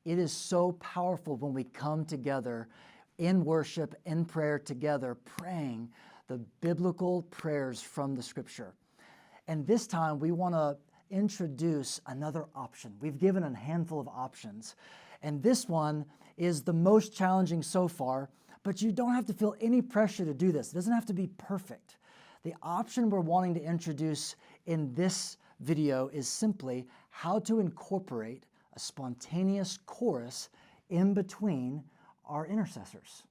It is so powerful when we come together in worship, in prayer together, praying the biblical prayers from the Scripture. And this time we want to introduce another option. We've given a handful of options, and this one is the most challenging so far, but you don't have to feel any pressure to do this. It doesn't have to be perfect. The option we're wanting to introduce in this video is simply how to incorporate a spontaneous chorus in between our intercessors.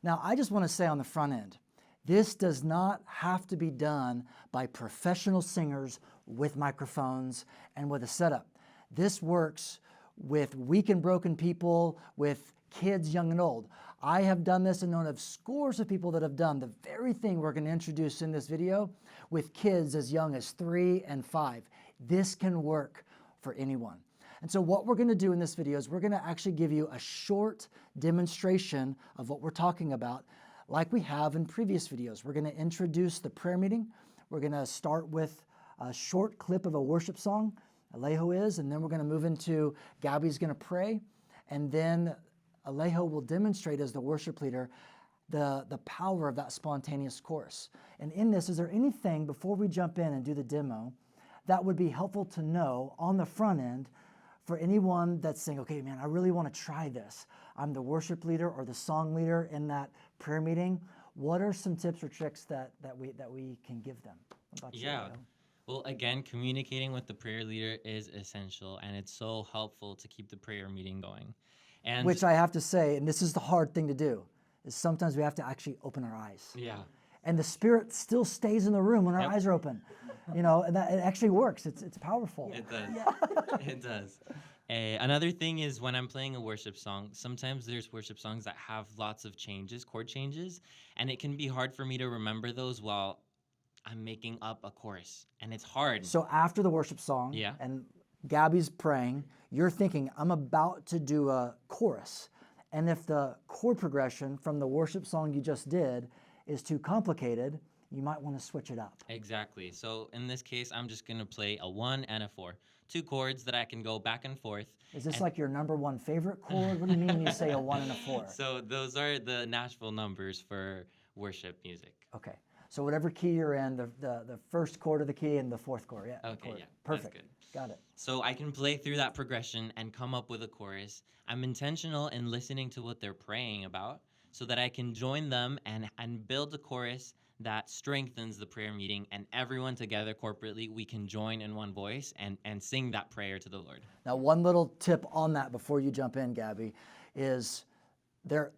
Now, I just want to say on the front end, this does not have to be done by professional singers with microphones and with a setup. This works with weak and broken people, with kids young and old. I have done this and known of scores of people that have done the very thing we're going to introduce in this video with kids as young as 3 and 5. This can work for anyone. And so what we're going to do in this video is we're going to actually give you a short demonstration of what we're talking about, like we have in previous videos. We're going to introduce the prayer meeting. We're going to start with a short clip of a worship song, Alejo is, and then we're going to move into Gaby's going to pray, and then Alejo will demonstrate as the worship leader the power of that spontaneous chorus. And in this, is there anything before we jump in and do the demo that would be helpful to know on the front end for anyone that's saying, okay, man, I really want to try this. I'm the worship leader or the song leader in that prayer meeting. What are some tips or tricks that we can give them? What about you, Alejo? Well, again, communicating with the prayer leader is essential, and it's so helpful to keep the prayer meeting going. And which I have to say, and this is the hard thing to do, is sometimes we have to actually open our eyes. Yeah. And the Spirit still stays in the room when our eyes are open. You know, and that, it actually works. It's powerful. It does. It does. Another thing is when I'm playing a worship song, sometimes there's worship songs that have lots of changes, chord changes, and it can be hard for me to remember those while I'm making up a chorus, and it's hard. So after the worship song, and Gaby's praying, you're thinking, I'm about to do a chorus. And if the chord progression from the worship song you just did is too complicated, you might want to switch it up. Exactly. So in this case, I'm just going to play a 1 and a 4. 2 chords that I can go back and forth. Is this like your number one favorite chord? What do you mean when you say a 1 and a 4? So those are the Nashville numbers for worship music. Okay. So whatever key you're in, the first chord of the key and the fourth chord. Yeah. Okay, chord. yeah. Perfect. That's good. Got it. So I can play through that progression and come up with a chorus. I'm intentional in listening to what they're praying about so that I can join them and build a chorus that strengthens the prayer meeting, and everyone together corporately, we can join in one voice and sing that prayer to the Lord. Now, one little tip on that before you jump in, Gaby, is there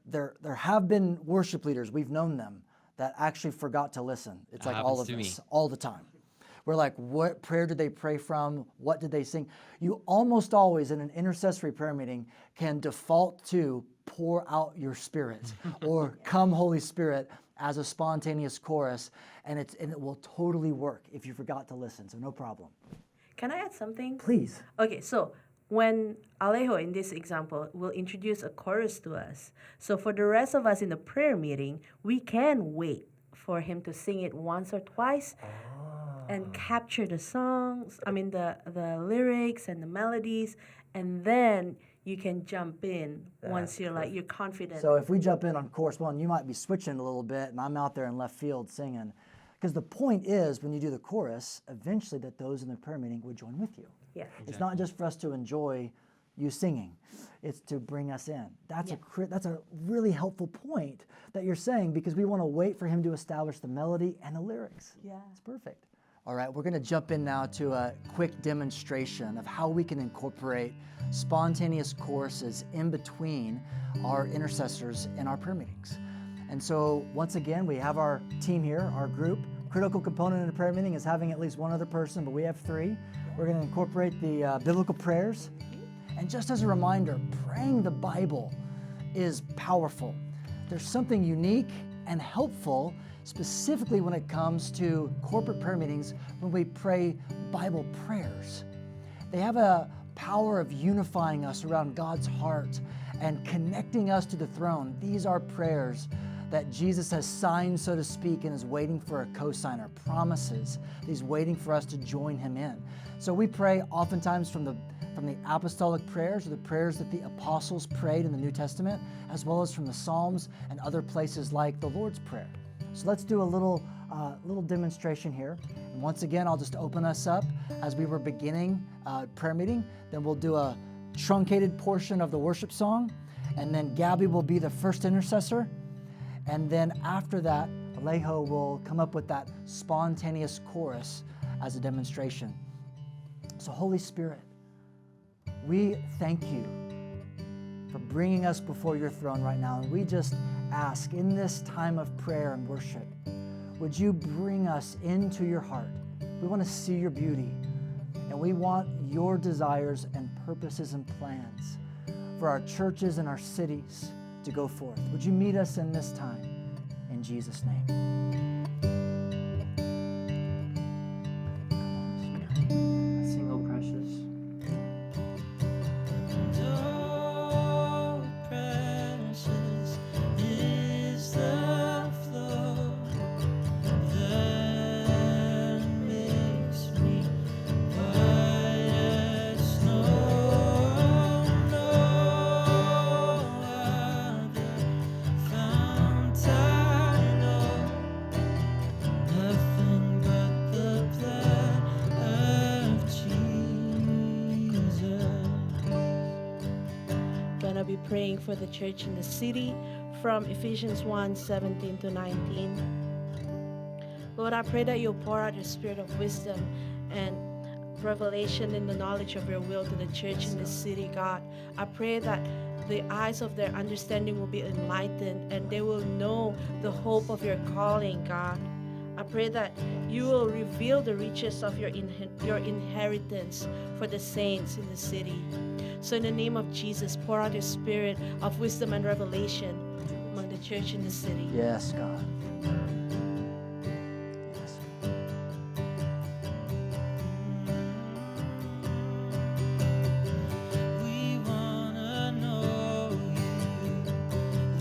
have been worship leaders, we've known them, that actually forgot to listen. It's like all of us, all the time. We're like, what prayer did they pray from? What did they sing? You almost always, in an intercessory prayer meeting, can default to pour out your spirit or come Holy Spirit as a spontaneous chorus, and it will totally work if you forgot to listen, so no problem. Can I add something? Please. Okay, so when Alejo, in this example, will introduce a chorus to us, so for the rest of us in the prayer meeting, we can wait for him to sing it once or twice and capture the songs, the lyrics and the melodies, and then you can jump in once you're confident. So if we jump in on chorus 1, you might be switching a little bit, and I'm out there in left field singing. Because the point is, when you do the chorus, eventually that those in the prayer meeting would join with you. Yeah. Exactly. It's not just for us to enjoy you singing. It's to bring us in. That's a really helpful point that you're saying, because we want to wait for him to establish the melody and the lyrics. Yeah. It's perfect. All right, we're going to jump in now to a quick demonstration of how we can incorporate spontaneous choruses in between our intercessors in our prayer meetings. And so once again, we have our team here, our group. Critical component in a prayer meeting is having at least one other person, but we have 3. We're going to incorporate the biblical prayers. And just as a reminder, praying the Bible is powerful. There's something unique and helpful specifically when it comes to corporate prayer meetings when we pray Bible prayers. They have a power of unifying us around God's heart and connecting us to the throne. These are prayers that Jesus has signed, so to speak, and is waiting for a cosigner, promises that He's waiting for us to join Him in. So we pray oftentimes from the apostolic prayers, or the prayers that the apostles prayed in the New Testament, as well as from the Psalms and other places like the Lord's Prayer. So let's do a little demonstration here. And once again, I'll just open us up as we were beginning prayer meeting. Then we'll do a truncated portion of the worship song, and then Gaby will be the first intercessor. And then after that, Alejo will come up with that spontaneous chorus as a demonstration. So Holy Spirit, we thank you for bringing us before your throne right now. And we just ask in this time of prayer and worship, would you bring us into your heart? We want to see your beauty, and we want your desires and purposes and plans for our churches and our cities to go forth. Would you meet us in this time? In Jesus' name. Sing, oh precious. Praying for the church in the city from Ephesians 1:17 to 19. Lord, I pray that you'll pour out your spirit of wisdom and revelation in the knowledge of your will to the church in this city, God. I pray that the eyes of their understanding will be enlightened and they will know the hope of your calling, God. I pray that you will reveal the riches of your inheritance for the saints in the city. So in the name of Jesus, pour out your spirit of wisdom and revelation among the church in the city. Yes, God. Yes. We wanna know you.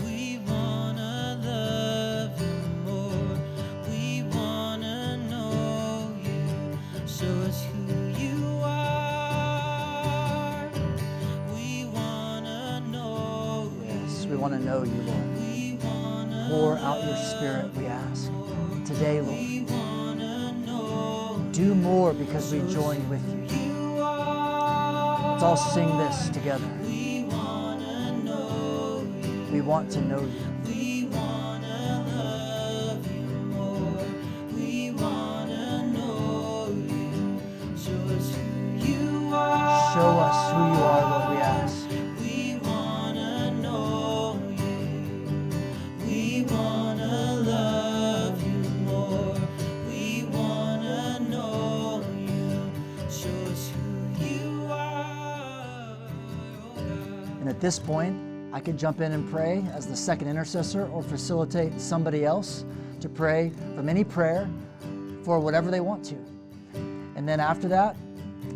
We wanna love you more. We wanna know you. Show us who you are. We want to know you, Lord. Pour out your spirit, we ask. Today, Lord. Do more because we joined with you. Let's all sing this together. We want to know you. We wanna love you more. We wanna know you. Show us who you are. Show us who you are, Lord, we ask. And at this point, I could jump in and pray as the second intercessor or facilitate somebody else to pray from any prayer for whatever they want to. And then after that,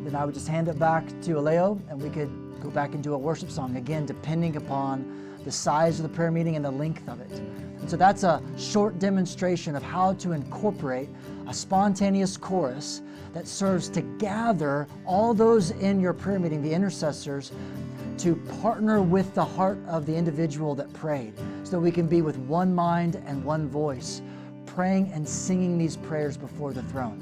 then I would just hand it back to Alejo and we could go back and do a worship song, again, depending upon the size of the prayer meeting and the length of it. And so that's a short demonstration of how to incorporate a spontaneous chorus that serves to gather all those in your prayer meeting, the intercessors, to partner with the heart of the individual that prayed, so that we can be with one mind and one voice, praying and singing these prayers before the throne.